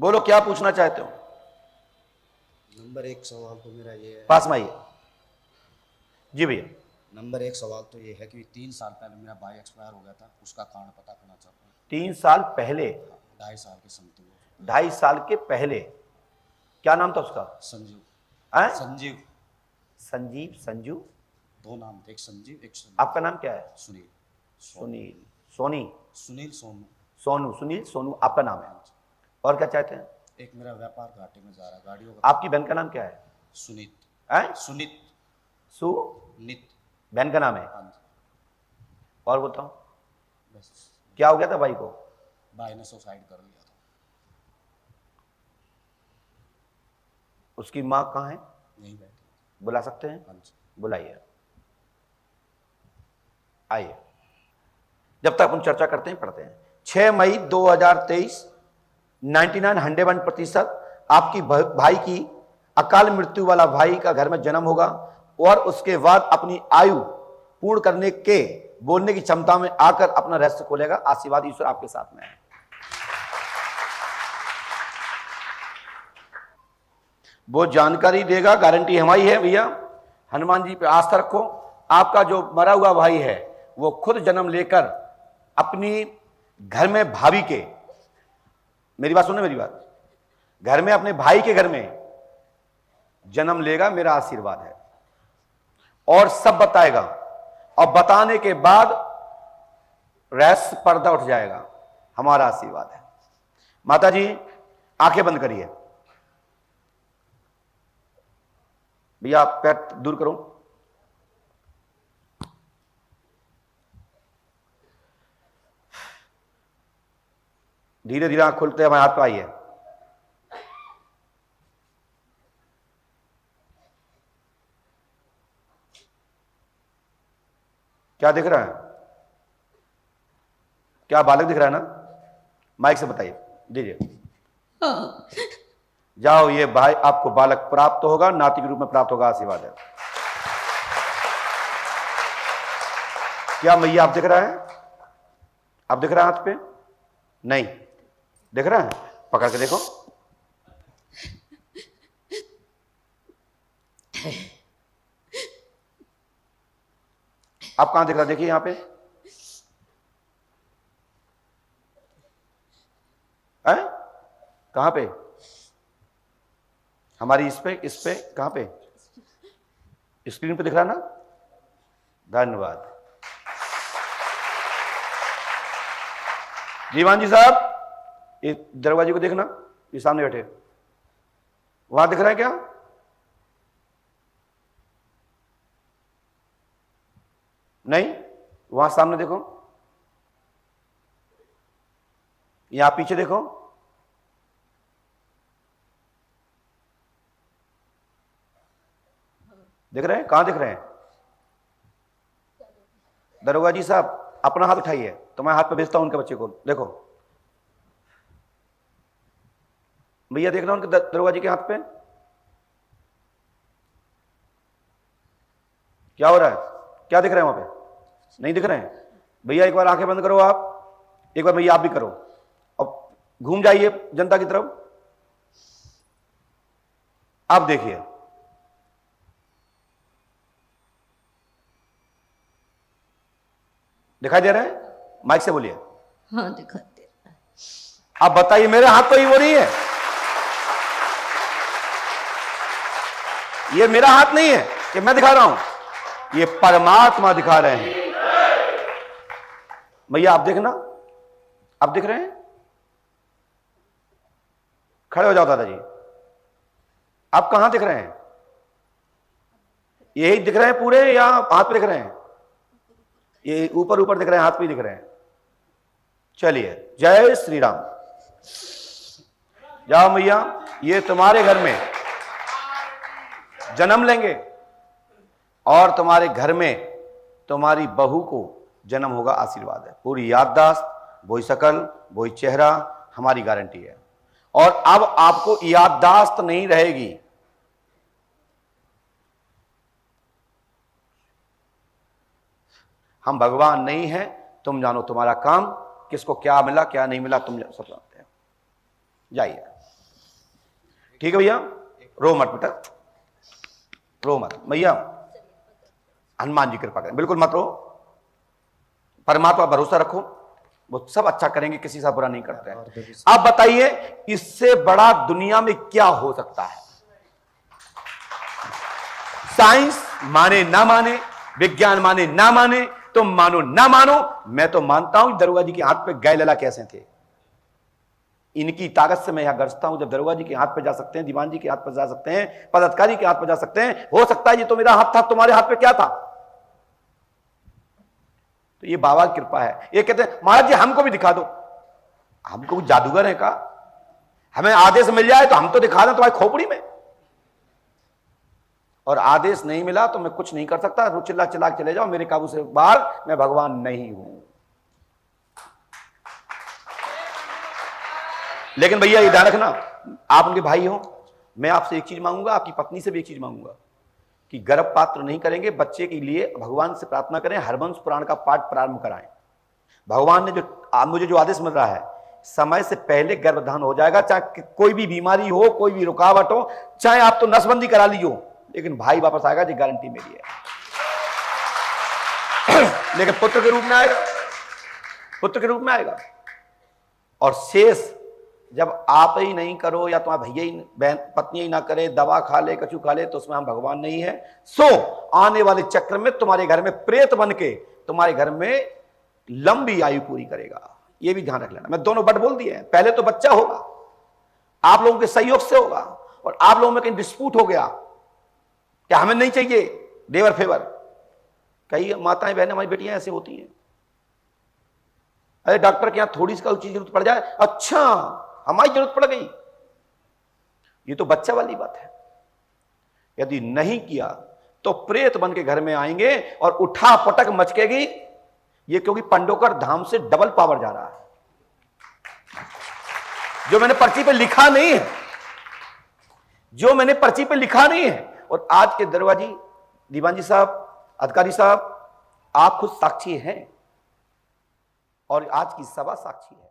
बोलो क्या पूछना चाहते हो। नंबर एक सवाल तो मेरा ये है, पास में आइए जी भैया। नंबर एक सवाल तो ये है कि 3 साल पहले मेरा भाई एक्सपायर हो गया था, उसका कारण पता करना चाहता हूँ। 3 साल पहले? 2.5 साल के समथिंग हो चुका। 2.5 साल के पहले? क्या नाम था उसका? संजीव। हैं? संजीव। संजीव, संजू? 2 नाम थे, एक संजीव एक संजीव। आपका नाम क्या है? सुनील। सुनील, सोनी, सुनील सोनू। सोनू, सुनील सोनू आपका नाम है। और क्या चाहते हैं? एक मेरा व्यापार घाटे में जा रहा है, गाड़ियों का। आपकी बहन का नाम क्या है? सुनीत। हैं? सुनीत। सुनीत नित। बहन का नाम है। हाँ जी। और बताओ बस। क्या हो गया था भाई को? भाई ने सुसाइड कर लिया था। उसकी माँ कहाँ है? यहीं बैठे। बुला सकते हैं? हाँ जी। बुलाइए, आइए। जब तक हम चर्चा करते हैं पढ़ते हैं। 6 मई 2023, 99% आपकी भाई की अकाल मृत्यु वाला भाई का घर में जन्म होगा और उसके बाद अपनी आयु पूर्ण करने के बोलने की क्षमता में आकर अपना रहस्य खोलेगा। आशीर्वाद ईश्वर आपके साथ में है। वो जानकारी देगा, गारंटी हमारी है भैया। हनुमान जी पे आस्था रखो। आपका जो मरा हुआ भाई है वो खुद जन्म लेकर अपनी घर में भाभी के, मेरी बात सुनो, मेरी बात, घर में अपने भाई के घर में जन्म लेगा, मेरा आशीर्वाद है। और सब बताएगा और बताने के बाद रहस्य पर्दा उठ जाएगा, हमारा आशीर्वाद है। माता जी आंखें बंद करिए। भैया आप पैर दूर करो। धीरे धीरे आंख खोलते हमारे हाथ पे आइए। क्या दिख रहा है? क्या बालक दिख रहा है ना? माइक से बताइए, दीजिए। हाँ। जाओ, ये भाई आपको बालक प्राप्त होगा, नाती के रूप में प्राप्त होगा, आशीर्वाद है। क्या मैया आप दिख रहा है? आप दिख रहा है हाथ पे? नहीं दिख रहा है? पकड़ के देखो। आप कहां दिख रहा है? देखिए यहां पे है? कहां पे? हमारी इस पे कहां पे? स्क्रीन पे दिख रहा है ना? धन्यवाद। जीवान जी साहब, ये दरवाजे को देखना, ये सामने बैठे, वहां दिख रहा है क्या? नहीं, वहां सामने देखो, यहां पीछे देखो, दिख रहे हैं? कहां दिख रहे हैं? दरोगा जी साहब अपना हाथ उठाइए तो मैं हाथ पे भेजता हूं उनके बच्चे को। देखो भैया, देख रहा हूं उनके दरोगा जी के हाथ पे क्या हो रहा है? क्या दिख रहा है वहां पे? नहीं दिख रहे हैं? भैया एक बार आंखें बंद करो आप, एक बार भैया आप भी करो, अब घूम जाइए जनता की तरफ, आप देखिए। दिखाई दे रहा है? माइक से बोलिए। हाँ दिखाई दे रहा है। आप बताइए, मेरे हाथ तो ये वो नहीं है, ये मेरा हाथ नहीं है कि मैं दिखा रहा हूं, ये परमात्मा दिखा रहे हैं। भैया आप देखना, आप दिख रहे हैं? खड़े हो जाओ दादाजी। आप कहां दिख रहे हैं? यही दिख रहे हैं पूरे या हाथ पे दिख रहे हैं? ये ऊपर ऊपर दिख रहे हैं, हाथ पे दिख रहे हैं। चलिए, जय श्री राम। जाओ भैया, ये तुम्हारे घर में जन्म लेंगे और तुम्हारे घर में तुम्हारी बहू को जन्म होगा, आशीर्वाद है। पूरी याददाश्त, वही शकल, वही चेहरा, हमारी गारंटी है। और अब आपको याददाश्त नहीं रहेगी। हम भगवान नहीं हैं, तुम जानो तुम्हारा काम, किसको क्या मिला क्या नहीं मिला तुम सब जानते हैं। जाइए। ठीक है भैया, रो मत बेटा, रो मत भैया, हनुमान जी कृपा करें, बिल्कुल मत रो, परमात्मा भरोसा रखो, वो सब अच्छा करेंगे, किसी से बुरा नहीं करते हैं। आप बताइए इससे बड़ा दुनिया में क्या हो सकता है? साइंस माने ना माने, विज्ञान माने ना माने, तुम मानो ना मानो, मैं तो मानता हूं दरोगा जी के हाथ पे गए लला कैसे थे। इनकी ताकत से मैं यहां गरजता हूं, जब दरोगा जी के हाथ पे जा सकते हैं, दीवान जी के हाथ पे जा सकते हैं, पदाधिकारी के हाथ पे जा सकते हैं, हो सकता है ये तो मेरा हाथ था, तुम्हारे हाथ पे क्या था? तो ये बाबा की कृपा है। ये कहते हैं महाराज जी हमको भी दिखा दो, हमको भी जादूगर है का, हमें आदेश मिल जाए तो हम तो दिखा दें तुम्हारी खोपड़ी में, और आदेश नहीं मिला तो मैं कुछ नहीं कर सकता, चिल्ला चिल्ला चले जाओ, मेरे काबू से बाहर, मैं भगवान नहीं हूं। लेकिन भैया ये ध्यान रखना, आप उनके भाई हो, मैं आपसे एक चीज मांगूंगा, आपकी पत्नी से भी एक चीज मांगूंगा कि गर्भपात नहीं करेंगे, बच्चे के लिए भगवान से प्रार्थना करें, हरवंश पुराण का पाठ प्रारंभ कराएं। भगवान ने जो मुझे जो आदेश मिल रहा है, समय से पहले गर्भधान हो जाएगा, चाहे कोई भी बीमारी हो, कोई भी रुकावट हो, चाहे आप तो नसबंदी करा ली हो, लेकिन भाई वापस आएगा, ये गारंटी मेरी है। लेकिन पुत्र के रूप में आएगा, पुत्र के रूप में आएगा। और शेष जब आप ही नहीं करो या तुम्हारा भैया ही बहन पत्नी ही ना करे, दवा खा ले, कछु खा ले, तो उसमें हम भगवान नहीं है। सो आने वाले चक्र में तुम्हारे घर में प्रेत बन के तुम्हारे घर में लंबी आयु पूरी करेगा, ये भी ध्यान रख लेना। मैं दोनों बट बोल दिए हैं, पहले तो बच्चा होगा, आप लोगों के सहयोग से होगा, और आप लोगों में कहीं डिस्प्यूट हो गया क्या हमें नहीं चाहिए देवर फेवर, कई माताएं बहनें हमारी बेटियां ऐसे होती हैं, अरे डॉक्टर के यहां थोड़ी सी चीज जरूरत पड़ जाए, अच्छा हमारी जरूरत पड़ गई, ये तो बच्चा वाली बात है। यदि नहीं किया तो प्रेत बन के घर में आएंगे और उठा पटक मचकेगी, ये क्योंकि पंडोकर धाम से डबल पावर जा रहा है, जो मैंने पर्ची पे लिखा नहीं है, जो मैंने पर्ची पे लिखा नहीं है। और आज के दरवाजी दीवान जी साहब, अधिकारी साहब, आप खुद साक्षी हैं, और आज की सभा साक्षी है।